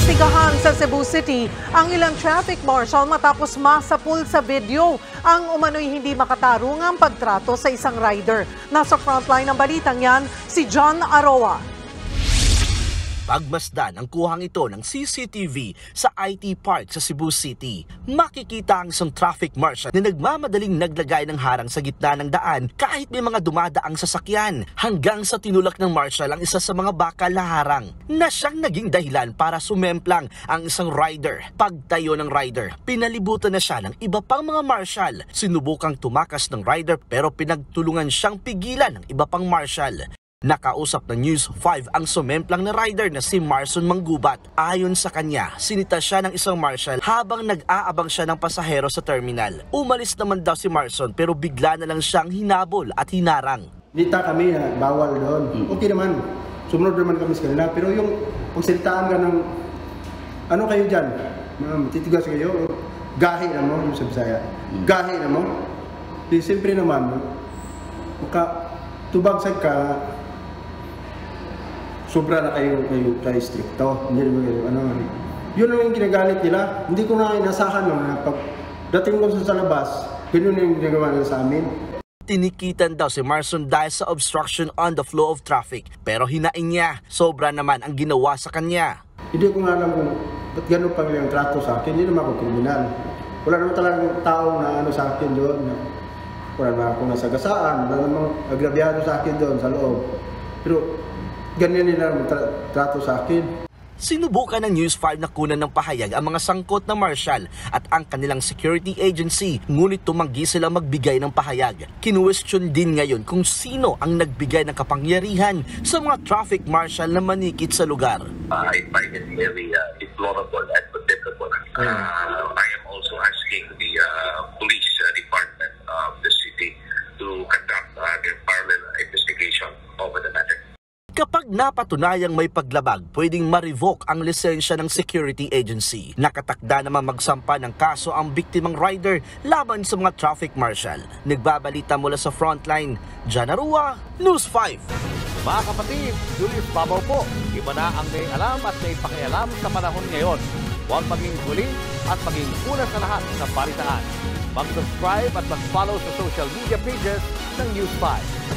Iniimbestigahan sa Cebu City ang ilang traffic marshal matapos masapul sa video ang umano'y hindi makatarungang pagtrato sa isang rider. Nasa frontline ng balitang yan, si John Aroa. Pagmasdan ang kuhang ito ng CCTV sa IT Park sa Cebu City. Makikita ang isang traffic marshal na nagmamadaling naglagay ng harang sa gitna ng daan kahit may mga dumadaang sasakyan, hanggang sa tinulak ng marshal ang isa sa mga bakal na harang na siyang naging dahilan para sumemplang ang isang rider. Pagtayo ng rider, pinalibutan na siya ng iba pang mga marshal. Sinubukang tumakas ng rider pero pinagtulungan siyang pigilan ng iba pang marshal. Nakausap ng News 5 ang sumemplang na rider na si Marson Manggubat. Ayon sa kanya, sinita siya ng isang marshal habang nag-aabang siya ng pasahero sa terminal. Umalis naman daw si Marson pero bigla na lang siyang hinabol at hinarang. Dita kami na bawal doon. Okay naman, sumunod naman kami sa kanila. Pero yung pagsalitaan ka ng, ano kayo dyan? Titigas kayo, gahi na mo, yung sa Bisaya. Gahi na mo. Siyempre naman, tubagsag ka, sobra na kayo stricto. Hindi naman kayo, yun lang yung ginagalit nila. Hindi ko na inasahan na pag dating ko sa labas, ganun yung ginagawa nila sa amin. Tinikitan daw si Marson dahil sa obstruction on the flow of traffic. Pero hinain niya, sobra naman ang ginawa sa kanya. Hindi ko nga alam kung ba't ganun pang yung trato sa akin. Hindi naman ako kriminal. Wala naman talagang taong na sa akin doon. Wala naman akong nasagasaan. Wala namang agrabyado sa akin doon sa loob. Pero ganyan nila trato sa akin. Sinubukan ng News 5 na kunan ng pahayag ang mga sangkot na marshal at ang kanilang security agency, ngunit tumanggi sila magbigay ng pahayag. Kinuwestiyon din ngayon kung sino ang nagbigay ng kapangyarihan sa mga traffic marshal na manikit sa lugar. I find it very deplorable and condemnable. I am also asking the police department of the city to conduct their parallel investigation over the matter. Kapag napatunayang may paglabag, pwedeng ma-revoke ang lisensya ng security agency. Nakatakda naman magsampa ng kaso ang biktimang rider laban sa mga traffic marshal. Nagbabalita mula sa frontline, John Aroa, News 5. Mga kapatid, Julius Babaw po. Iba na ang may alam at may pakialam sa panahon ngayon. Huwag maging huli at maging una sa lahat ng balitaan. Mag-subscribe at mag-follow sa social media pages ng News 5.